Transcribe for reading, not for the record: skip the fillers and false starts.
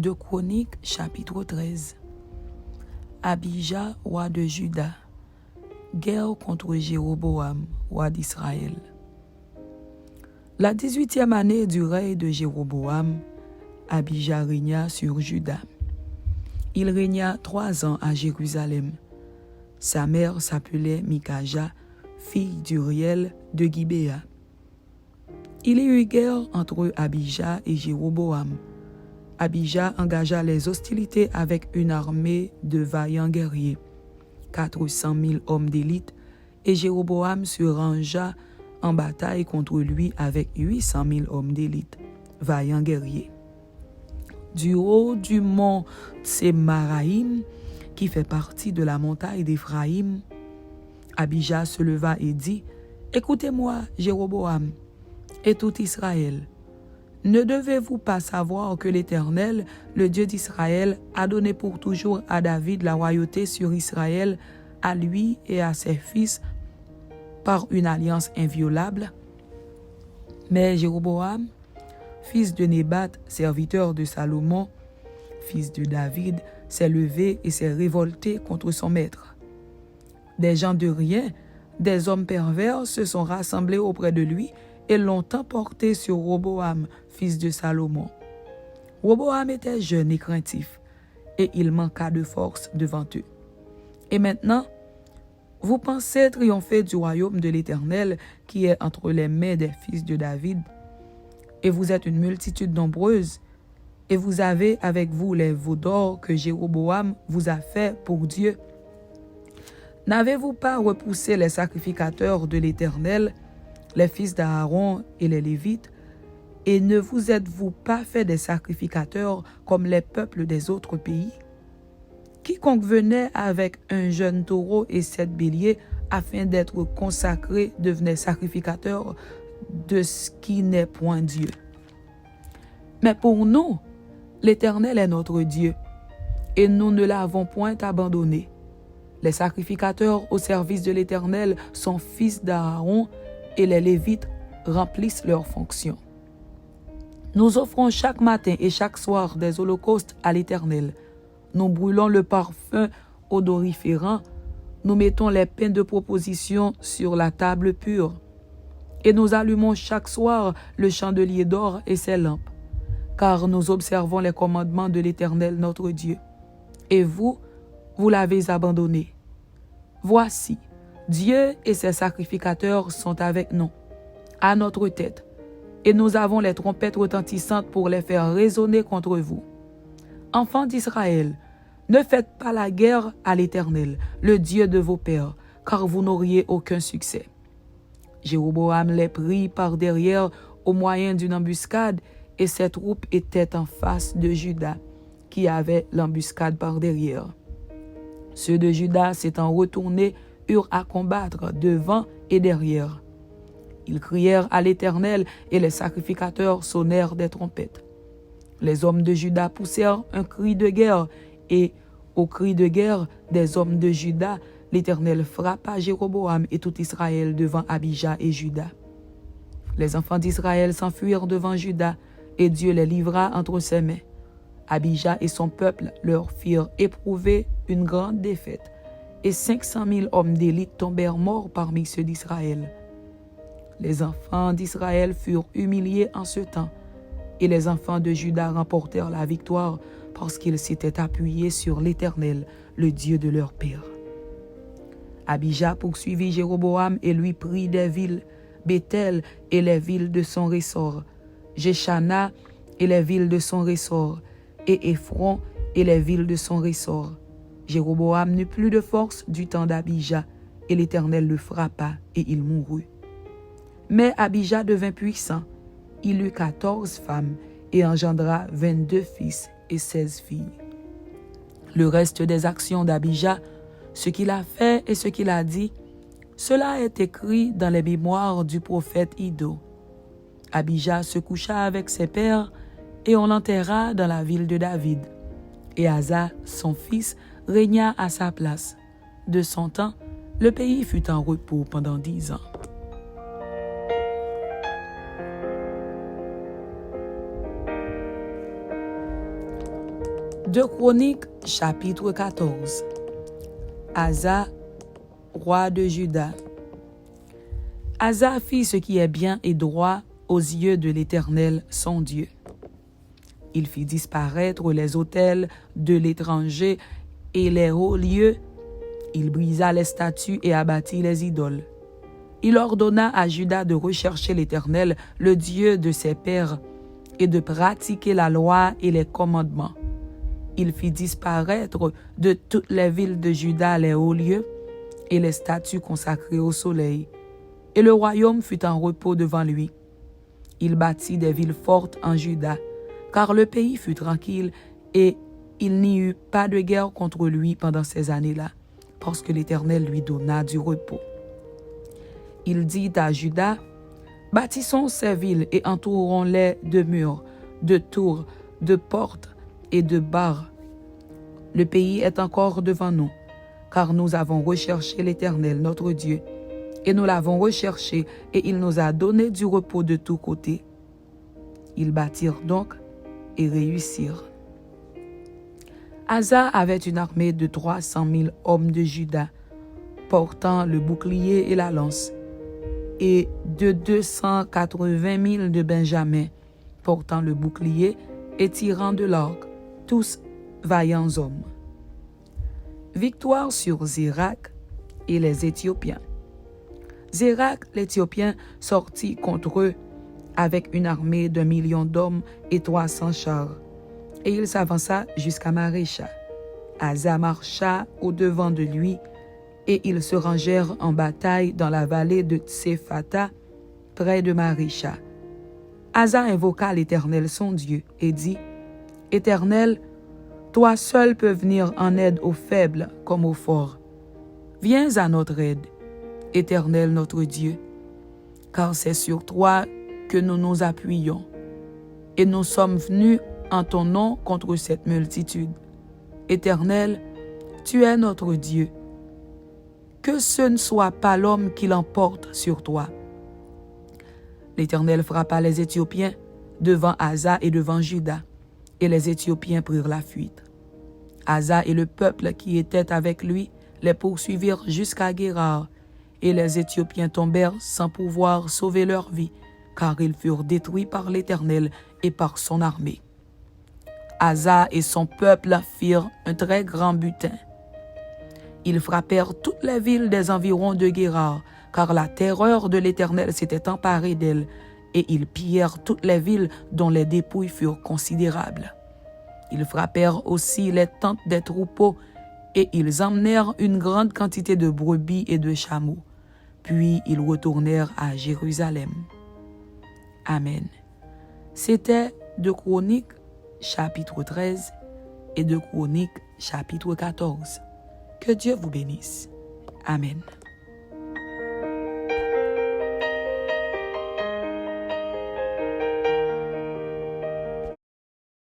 2 Chroniques, chapitre 13. Abija, roi de Juda. Guerre contre Jéroboam, roi d'Israël. La 18e année du règne de Jéroboam, Abija régna sur Juda. Il régna 3 ans à Jérusalem. Sa mère s'appelait Mikaja, fille d'Uriel de Gibéa. Il y eut guerre entre Abija et Jéroboam. Abija engagea les hostilités avec une armée de vaillants guerriers, 400 000 hommes d'élite, et Jéroboam se rangea en bataille contre lui avec 800 000 hommes d'élite, vaillants guerriers. Du haut du mont Tsemaraïm, qui fait partie de la montagne d'Éphraïm, Abija se leva et dit, « Écoutez-moi, Jéroboam, et tout Israël. Ne devez-vous pas savoir que l'Éternel, le Dieu d'Israël, a donné pour toujours à David la royauté sur Israël, à lui et à ses fils, par une alliance inviolable? Mais Jéroboam, fils de Nébat, serviteur de Salomon, fils de David, s'est levé et s'est révolté contre son maître. Des gens de rien, des hommes pervers se sont rassemblés auprès de lui et l'ont emporté sur Roboam, fils de Salomon. Roboam était jeune et craintif, et il manqua de force devant eux. Et maintenant, vous pensez triompher du royaume de l'Éternel qui est entre les mains des fils de David, et vous êtes une multitude nombreuse, et vous avez avec vous les veaux d'or que Jéroboam vous a fait pour Dieu. N'avez-vous pas repoussé les sacrificateurs de l'Éternel, les fils d'Aaron et les Lévites, et ne vous êtes-vous pas fait des sacrificateurs comme les peuples des autres pays? Quiconque venait avec un jeune taureau et 7 béliers afin d'être consacré devenait sacrificateur de ce qui n'est point Dieu. Mais pour nous, l'Éternel est notre Dieu, et nous ne l'avons point abandonné. Les sacrificateurs au service de l'Éternel sont fils d'Aaron, et les Lévites remplissent leurs fonctions. Nous offrons chaque matin et chaque soir des holocaustes à l'Éternel. Nous brûlons le parfum odoriférant, nous mettons les pains de proposition sur la table pure, et nous allumons chaque soir le chandelier d'or et ses lampes, car nous observons les commandements de l'Éternel notre Dieu. Et vous l'avez abandonné. Voici, Dieu et ses sacrificateurs sont avec nous, à notre tête, et nous avons les trompettes retentissantes pour les faire résonner contre vous. Enfants d'Israël, ne faites pas la guerre à l'Éternel, le Dieu de vos pères, car vous n'auriez aucun succès. Jéroboam les prit par derrière au moyen d'une embuscade, et ses troupes étaient en face de Juda, qui avait l'embuscade par derrière. Ceux de Juda s'étant retournés eurent à combattre devant et derrière. Ils crièrent à l'Éternel et les sacrificateurs sonnèrent des trompettes. Les hommes de Juda poussèrent un cri de guerre et, au cri de guerre des hommes de Juda, l'Éternel frappa Jéroboam et tout Israël devant Abija et Juda. Les enfants d'Israël s'enfuirent devant Juda et Dieu les livra entre ses mains. Abija et son peuple leur firent éprouver une grande défaite et 500 000 hommes d'élite tombèrent morts parmi ceux d'Israël. Les enfants d'Israël furent humiliés en ce temps, et les enfants de Juda remportèrent la victoire parce qu'ils s'étaient appuyés sur l'Éternel, le Dieu de leur père. Abija poursuivit Jéroboam et lui prit des villes, Béthel et les villes de son ressort, Jéchana et les villes de son ressort, et Ephron et les villes de son ressort. Jéroboam n'eut plus de force du temps d'Abija, et l'Éternel le frappa, et il mourut. Mais Abija devint puissant. Il eut 14 femmes, et engendra 22 fils et 16 filles. Le reste des actions d'Abija, ce qu'il a fait et ce qu'il a dit, cela est écrit dans les mémoires du prophète Iddo. Abija se coucha avec ses pères, et on l'enterra dans la ville de David. Et Asa, son fils, régna à sa place. De son temps, le pays fut en repos pendant 10 ans. 2 Chroniques, chapitre 14. Asa, roi de Juda. Asa fit ce qui est bien et droit aux yeux de l'Éternel, son Dieu. Il fit disparaître les autels de l'étranger et les hauts lieux. Il brisa les statues et abattit les idoles. Il ordonna à Juda de rechercher l'Éternel, le Dieu de ses pères, et de pratiquer la loi et les commandements. Il fit disparaître de toutes les villes de Juda les hauts lieux et les statues consacrées au soleil. Et le royaume fut en repos devant lui. Il bâtit des villes fortes en Juda, car le pays fut tranquille et il n'y eut pas de guerre contre lui pendant ces années-là, parce que l'Éternel lui donna du repos. Il dit à Juda, « Bâtissons ces villes et entourons-les de murs, de tours, de portes et de barres. Le pays est encore devant nous, car nous avons recherché l'Éternel, notre Dieu, et nous l'avons recherché, et il nous a donné du repos de tous côtés. » Ils bâtirent donc et réussirent. Asa avait une armée de 300 000 hommes de Juda, portant le bouclier et la lance, et de 280 000 de Benjamin, portant le bouclier et tirant de l'arc, tous vaillants hommes. Victoire sur Zérak et les Éthiopiens. Zérak, l'Éthiopien, sortit contre eux avec une armée d'1 million d'hommes et 300 chars, et il s'avança jusqu'à Marécha. Asa marcha au-devant de lui, et ils se rangèrent en bataille dans la vallée de Tsephata, près de Marécha. Asa invoqua l'Éternel son Dieu et dit, « Éternel, toi seul peux venir en aide aux faibles comme aux forts. Viens à notre aide, Éternel notre Dieu, car c'est sur toi que nous nous appuyons, et nous sommes venus en ton nom contre cette multitude. Éternel, tu es notre Dieu. Que ce ne soit pas l'homme qui l'emporte sur toi. » L'Éternel frappa les Éthiopiens devant Asa et devant Juda, et les Éthiopiens prirent la fuite. Asa et le peuple qui était avec lui les poursuivirent jusqu'à Guérar, et les Éthiopiens tombèrent sans pouvoir sauver leur vie, car ils furent détruits par l'Éternel et par son armée. Asa et son peuple firent un très grand butin. Ils frappèrent toutes les villes des environs de Guérar, car la terreur de l'Éternel s'était emparée d'elles, et ils pillèrent toutes les villes dont les dépouilles furent considérables. Ils frappèrent aussi les tentes des troupeaux, et ils emmenèrent une grande quantité de brebis et de chameaux. Puis ils retournèrent à Jérusalem. Amen. C'était 2 Chroniques, chapitre 13, et 2 Chroniques, chapitre 14. Que Dieu vous bénisse. Amen.